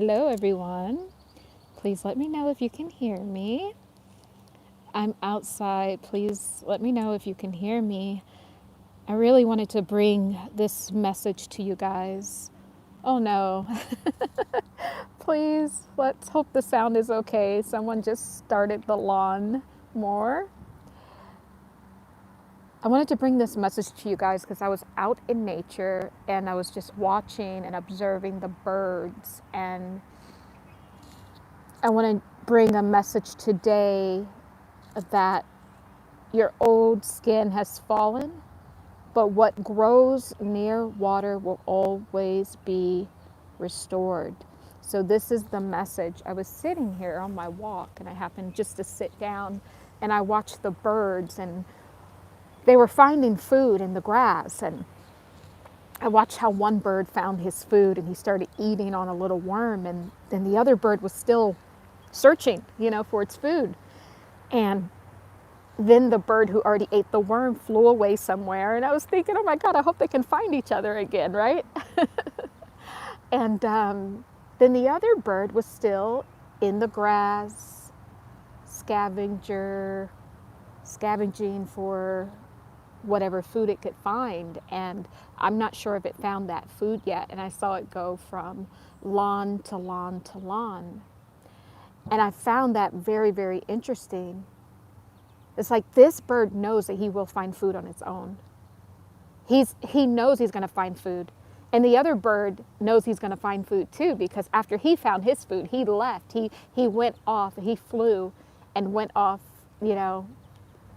Hello, everyone. Please let me know if you can hear me. I'm outside. Please let me know if you can hear me. I really wanted to bring this message to you guys. Oh no. Please, let's hope the sound is okay. Someone just started the lawn more. I wanted to bring this message to you guys because I was out in nature and I was just watching and observing the birds, and I want to bring a message today that your old skin has fallen, but what grows near water will always be restored. So, this is the message. I was sitting here on my walk and I happened just to sit down and I watched the birds, and they were finding food in the grass. And I watched how one bird found his food and he started eating on a little worm, and then the other bird was still searching, for its food. And then the bird who already ate the worm flew away somewhere. And I was thinking, oh my God, I hope they can find each other again, right? And then the other bird was still in the grass, scavenging for whatever food it could find. And I'm not sure if it found that food yet. And I saw it go from lawn to lawn to lawn. And I found that very, very interesting. It's like this bird knows that he will find food on its own. He knows he's going to find food. And the other bird knows he's going to find food too, because after he found his food, he left. He went off, he flew and went off,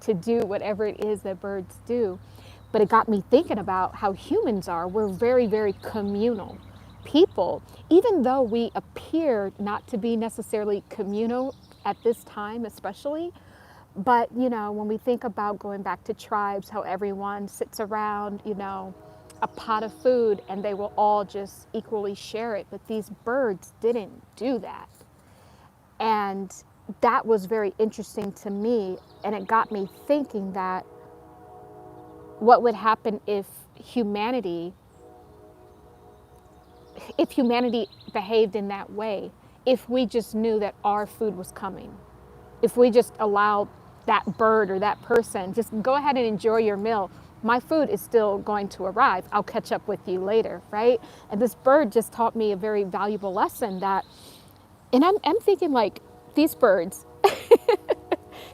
to do whatever it is that birds do. But it got me thinking about how humans are. We're very, very communal people, even though we appear not to be necessarily communal at this time, especially. But, when we think about going back to tribes, how everyone sits around, a pot of food and they will all just equally share it. But these birds didn't do that. And that was very interesting to me. And it got me thinking that what would happen if humanity behaved in that way, if we just knew that our food was coming, if we just allowed that bird or that person, just go ahead and enjoy your meal. My food is still going to arrive. I'll catch up with you later, right? And this bird just taught me a very valuable lesson and I'm thinking like these birds,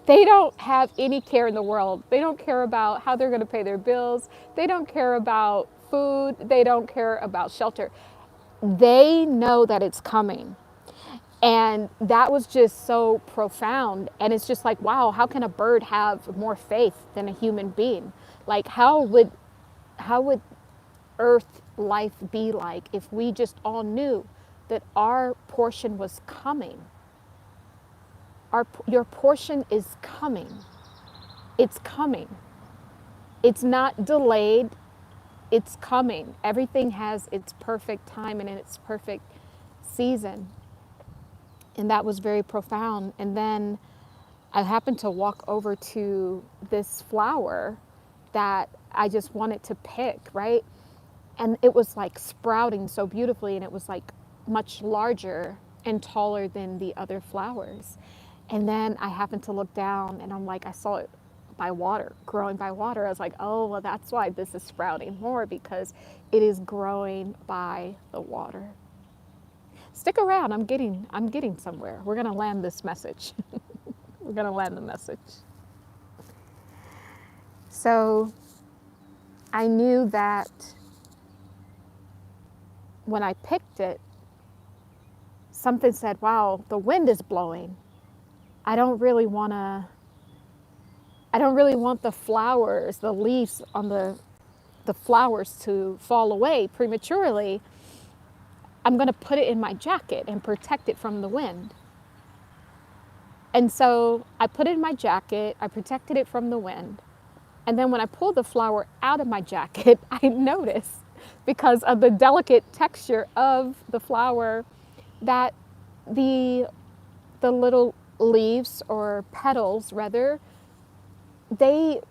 they don't have any care in the world. They don't care about how they're going to pay their bills. They don't care about food. They don't care about shelter. They know that it's coming. And that was just so profound. And it's just like, wow, how can a bird have more faith than a human being? Like, how would Earth life be like if we just all knew that our portion was coming? Your portion is coming. It's coming. It's not delayed. It's coming. Everything has its perfect time and in its perfect season. And that was very profound. And then I happened to walk over to this flower that I just wanted to pick, right? And it was like sprouting so beautifully, and it was like much larger and taller than the other flowers. And then I happened to look down and I'm like, I saw it by water, growing by water. I was like, oh, well, that's why this is sprouting more, because it is growing by the water. Stick around. I'm getting somewhere. We're going to land this message. We're going to land the message. So I knew that when I picked it, something said, wow, the wind is blowing. I don't really want the flowers, the leaves on the flowers to fall away prematurely. I'm going to put it in my jacket and protect it from the wind. And so I put it in my jacket, I protected it from the wind. And then when I pulled the flower out of my jacket, I noticed, because of the delicate texture of the flower, that the little leaves, or petals rather, they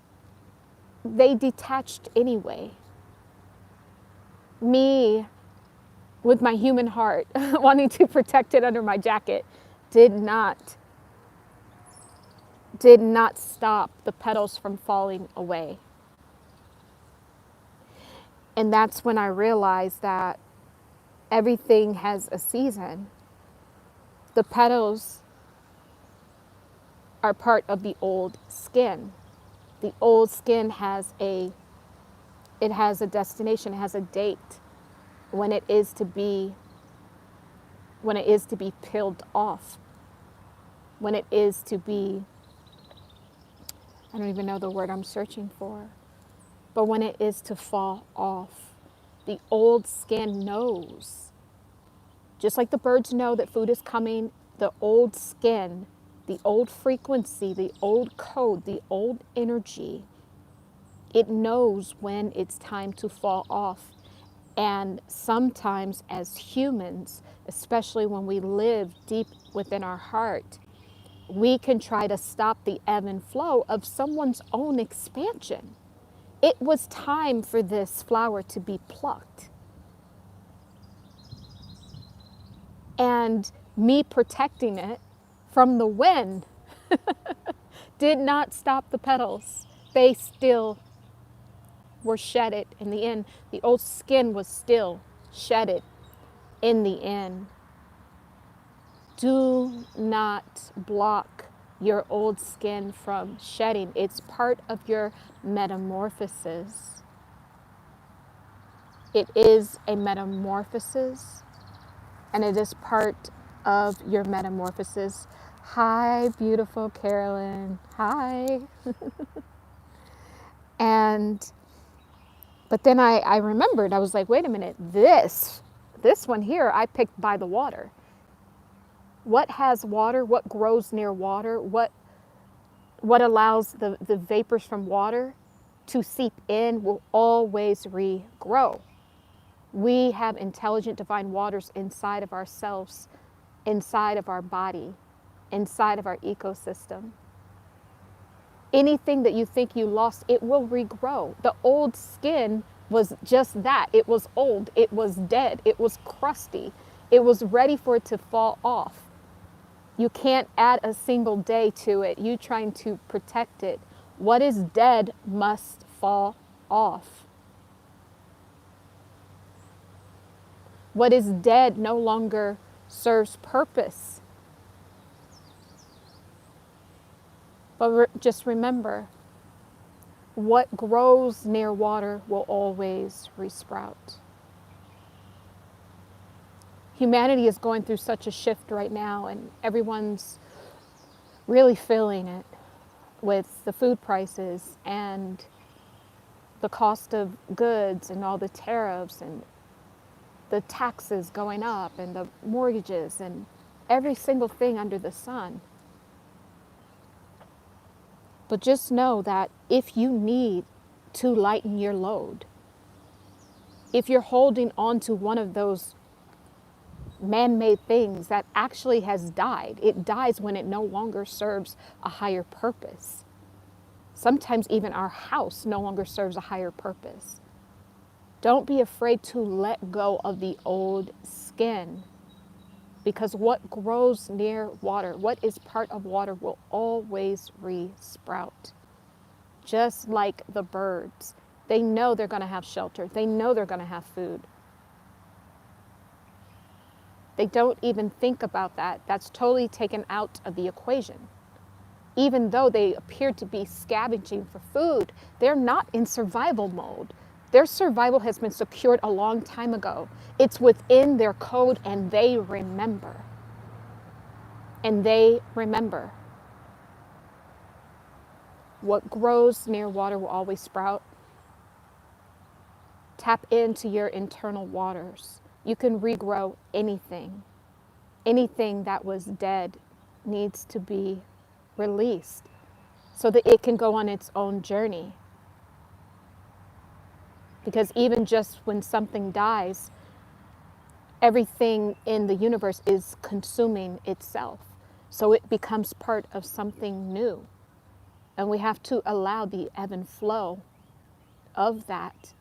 detached anyway. Me with my human heart, wanting to protect it under my jacket, did not stop the petals from falling away. And that's when I realized that everything has a season. The petals are part of the old skin. The old skin has a destination, it has a date when it is to be peeled off, when it is to be, I don't even know the word I'm searching for, but when it is to fall off. The old skin knows. Just like the birds know that food is coming, the old skin, the old frequency, the old code, the old energy, it knows when it's time to fall off. And sometimes as humans, especially when we live deep within our heart, we can try to stop the ebb and flow of someone's own expansion. It was time for this flower to be plucked. And me protecting it from the wind did not stop the petals. They still were shedded in the end. The old skin was still shedded in the end. Do not block your old skin from shedding. It's part of your metamorphosis. It is a metamorphosis, and it is part of your metamorphosis. Hi, beautiful Carolyn. Hi. But then I remembered, I was like, wait a minute, this one here I picked by the water. What has water? What grows near water? What allows the vapors from water to seep in will always regrow. We have intelligent divine waters inside of ourselves, inside of our body, inside of our ecosystem. Anything that you think you lost, it will regrow. The old skin was just that. It was old. It was dead. It was crusty. It was ready for it to fall off. You can't add a single day to it. You trying to protect it. What is dead must fall off. What is dead no longer serves purpose. But just remember, what grows near water will always resprout. Humanity is going through such a shift right now, and everyone's really feeling it with the food prices and the cost of goods and all the tariffs and the taxes going up and the mortgages and every single thing under the sun. But just know that if you need to lighten your load, if you're holding on to one of those man-made things that actually has died, it dies when it no longer serves a higher purpose. Sometimes even our house no longer serves a higher purpose. Don't be afraid to let go of the old skin, because what grows near water, what is part of water, will always re-sprout. Just like the birds. They know they're going to have shelter. They know they're going to have food. They don't even think about that. That's totally taken out of the equation. Even though they appear to be scavenging for food, they're not in survival mode. Their survival has been secured a long time ago. It's within their code, and they remember. And they remember. What grows near water will always sprout. Tap into your internal waters. You can regrow anything. Anything that was dead needs to be released so that it can go on its own journey. Because even just when something dies, everything in the universe is consuming itself. So it becomes part of something new. And we have to allow the ebb and flow of that.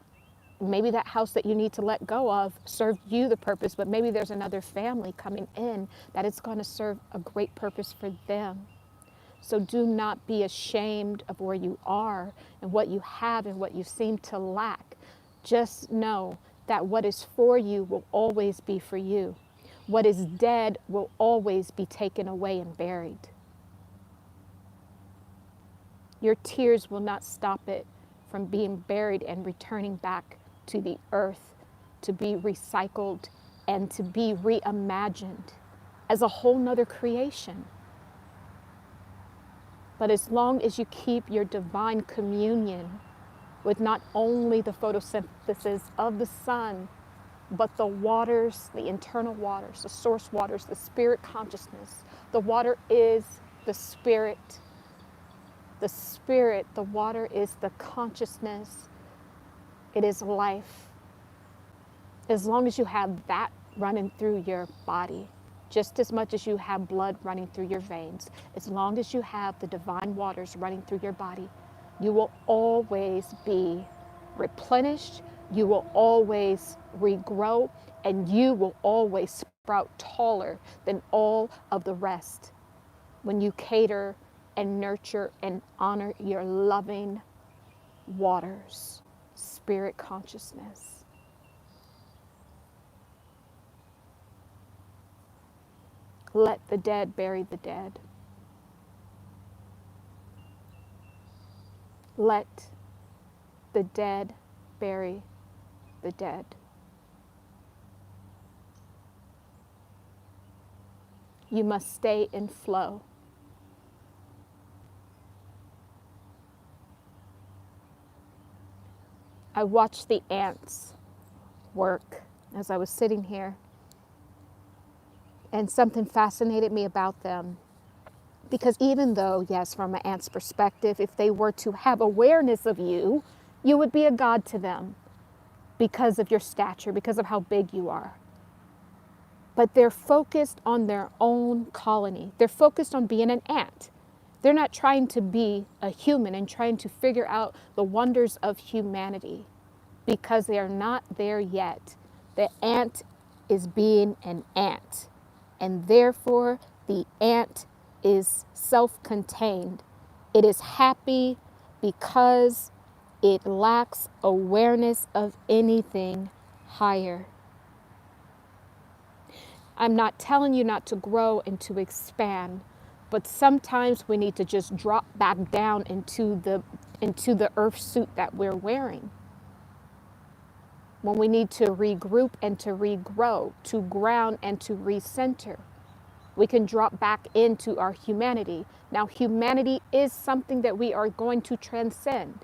maybe that house that you need to let go of served you the purpose, but maybe there's another family coming in that it's going to serve a great purpose for them. So do not be ashamed of where you are and what you have and what you seem to lack. Just know that what is for you will always be for you. What is dead will always be taken away and buried. Your tears will not stop it from being buried and returning back to the earth to be recycled and to be reimagined as a whole nother creation. But as long as you keep your divine communion with not only the photosynthesis of the sun, but the waters, the internal waters, the source waters, the spirit consciousness. The water is the spirit. The spirit, the water is the consciousness. It is life. As long as you have that running through your body, just as much as you have blood running through your veins, as long as you have the divine waters running through your body, you will always be replenished, you will always regrow, and you will always sprout taller than all of the rest when you cater and nurture and honor your loving waters, spirit consciousness. Let the dead bury the dead. Let the dead bury the dead. You must stay in flow. I watched the ants work as I was sitting here, and something fascinated me about them. Because even though, yes, from an ant's perspective, if they were to have awareness of you, you would be a god to them because of your stature, because of how big you are. But they're focused on their own colony. They're focused on being an ant. They're not trying to be a human and trying to figure out the wonders of humanity because they are not there yet. The ant is being an ant, and therefore the ant is self-contained. It is happy because it lacks awareness of anything higher. I'm not telling you not to grow and to expand, but sometimes we need to just drop back down into the earth suit that we're wearing. When we need to regroup and to regrow, to ground and to recenter, we can drop back into our humanity. Now, humanity is something that we are going to transcend.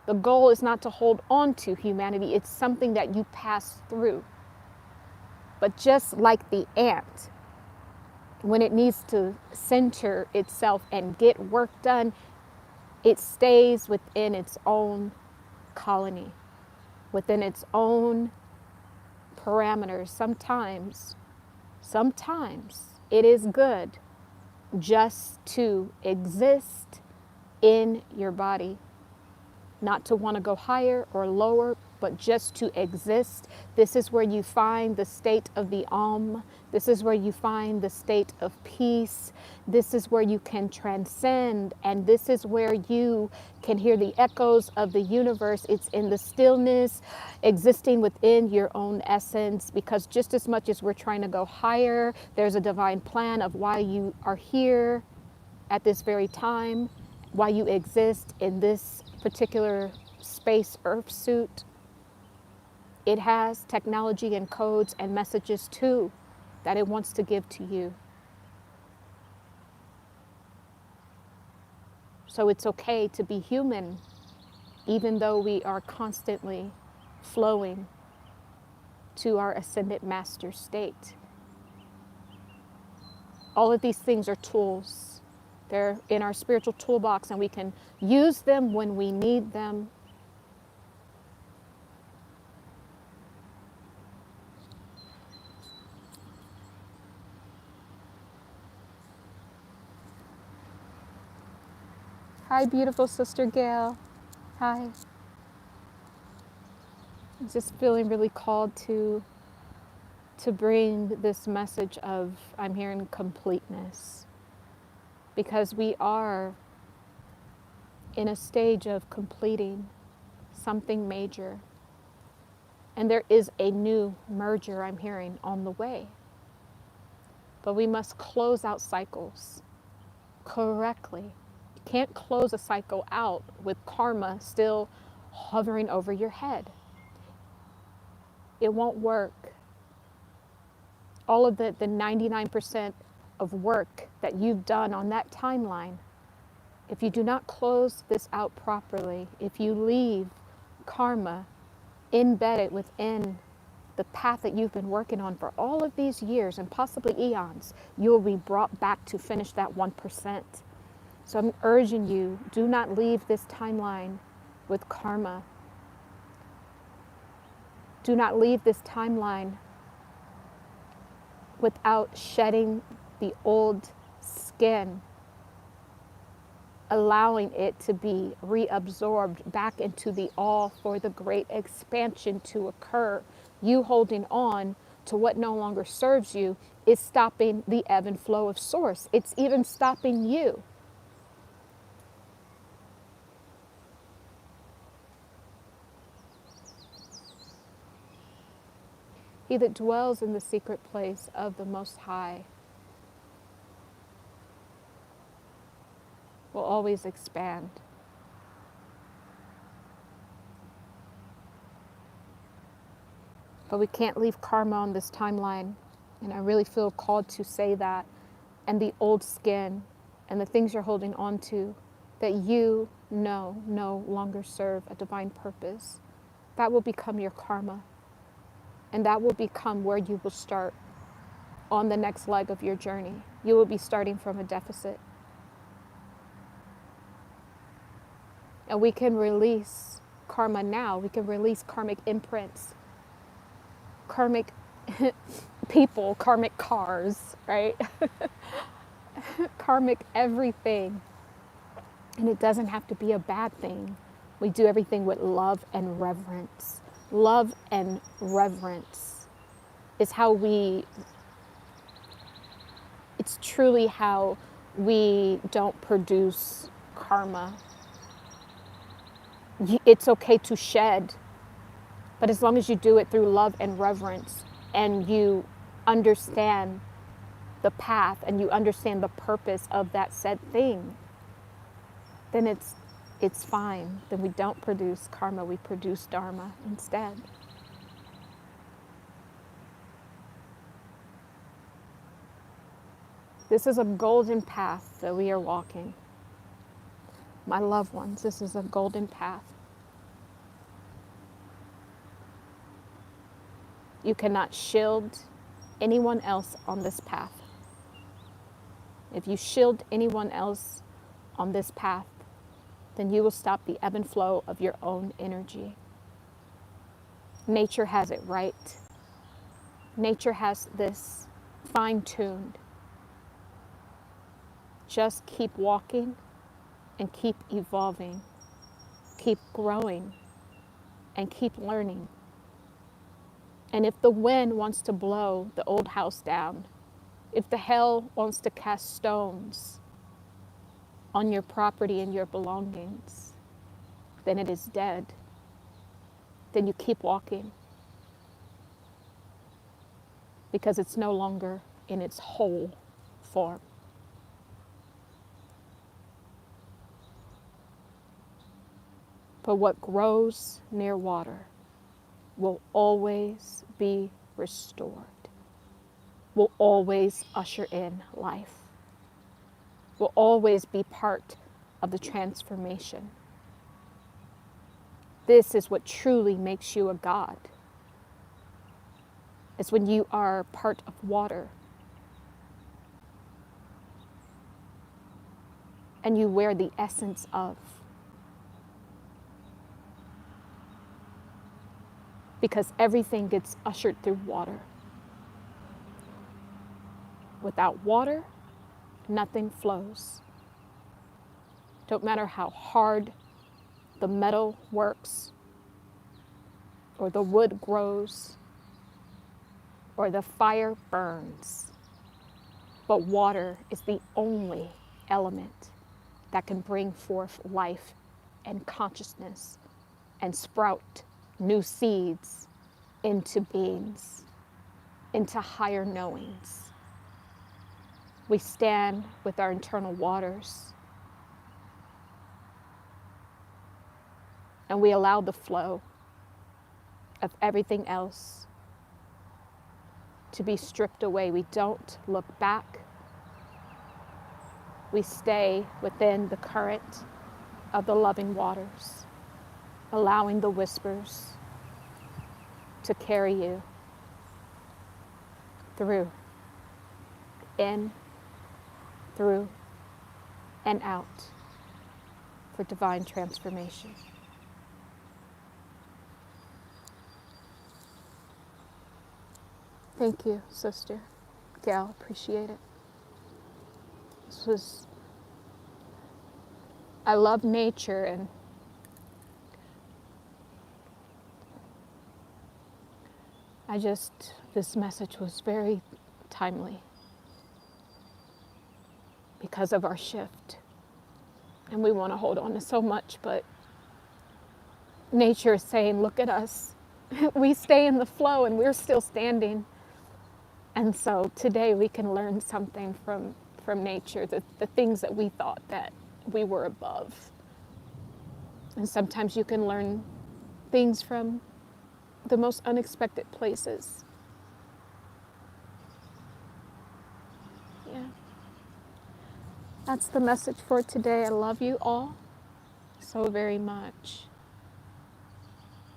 The goal is not to hold on to humanity. It's something that you pass through. But just like the ant, when it needs to center itself and get work done, it stays within its own colony, within its own parameters. Sometimes it is good just to exist in your body, not to want to go higher or lower, but just to exist. This is where you find the state of the This is where you find the state of peace. This is where you can transcend, and this is where you can hear the echoes of the universe. It's in the stillness, existing within your own essence, because just as much as we're trying to go higher, there's a divine plan of why you are here at this very time, why you exist in this particular space earth suit. It has technology and codes and messages too that it wants to give to you. So it's okay to be human, even though we are constantly flowing to our ascended master state. All of these things are tools. They're in our spiritual toolbox, and we can use them when we need them. Hi, beautiful Sister Gail. Hi. I'm just feeling really called to bring this message of, I'm hearing completeness, because we are in a stage of completing something major, and there is a new merger, I'm hearing, on the way. But we must close out cycles correctly. You can't close a cycle out with karma still hovering over your head. It won't work. All of the 99% of work that you've done on that timeline, if you do not close this out properly, if you leave karma embedded within the path that you've been working on for all of these years and possibly eons, you will be brought back to finish that 1%. So I'm urging you, do not leave this timeline with karma. Do not leave this timeline without shedding the old skin, allowing it to be reabsorbed back into the all for the great expansion to occur. You holding on to what no longer serves you is stopping the ebb and flow of source. It's even stopping you. He that dwells in the secret place of the Most High will always expand. But we can't leave karma on this timeline. And I really feel called to say that. And the old skin and the things you're holding on to that you know no longer serve a divine purpose, that will become your karma. And that will become where you will start on the next leg of your journey. You will be starting from a deficit. And we can release karma now. We can release karmic imprints, karmic people, karmic cars, right? Karmic everything. And it doesn't have to be a bad thing. We do everything with love and reverence. Love and reverence is it's truly how we don't produce karma. It's okay to shed, but as long as you do it through love and reverence, and you understand the path and you understand the purpose of that said thing, then it's fine. Then we don't produce karma, we produce dharma instead. This is a golden path that we are walking. My loved ones, this is a golden path. You cannot shield anyone else on this path. If you shield anyone else on this path, then you will stop the ebb and flow of your own energy. Nature has it right. Nature has this fine-tuned. Just keep walking and keep evolving, keep growing, and keep learning. And if the wind wants to blow the old house down, if the hell wants to cast stones on your property and your belongings, then it is dead. Then you keep walking, because it's no longer in its whole form. But what grows near water will always be restored, will always usher in life, will always be part of the transformation. This is what truly makes you a god. It's when you are part of water and you wear the essence of. Because everything gets ushered through water. Without water, nothing flows. Don't matter how hard the metal works, or the wood grows, or the fire burns. But water is the only element that can bring forth life and consciousness and sprout new seeds into beings, into higher knowings. We stand with our internal waters and we allow the flow of everything else to be stripped away. We don't look back. We stay within the current of the loving waters, allowing the whispers to carry you through, in, through, and out for divine transformation. Thank you, Sister Gail. Appreciate it. I love nature, and this message was very timely because of our shift. And we want to hold on to so much, but nature is saying, look at us. We stay in the flow and we're still standing. And so today we can learn something from nature, the things that we thought that we were above. And sometimes you can learn things from the most unexpected places. Yeah. That's the message for today. I love you all so very much.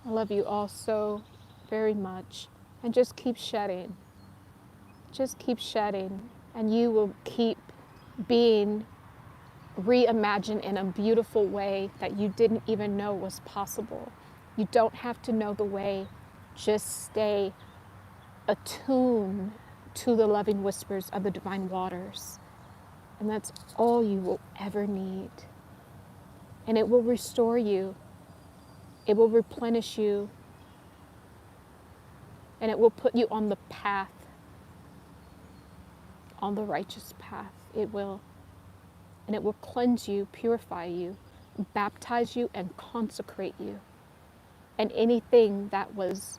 I love you all so very much. And just keep shedding. Just keep shedding. And you will keep being reimagined in a beautiful way that you didn't even know was possible. You don't have to know the way. Just stay attuned to the loving whispers of the divine waters. And that's all you will ever need. And it will restore you. It will replenish you. And it will put you on the path, on the righteous path. It will. And it will cleanse you, purify you, baptize you, and consecrate you. And anything that was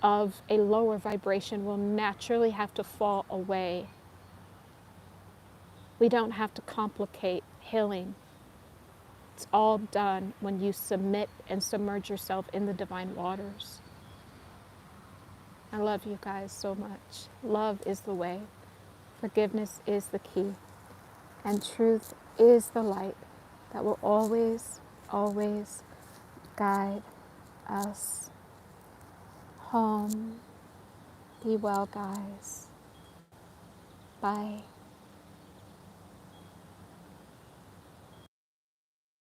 of a lower vibration will naturally have to fall away. We don't have to complicate healing. It's all done when you submit and submerge yourself in the divine waters. I love you guys so much. Love is the way. Forgiveness is the key. And truth is the light that will always, always guide us home. Be well, guys. Bye.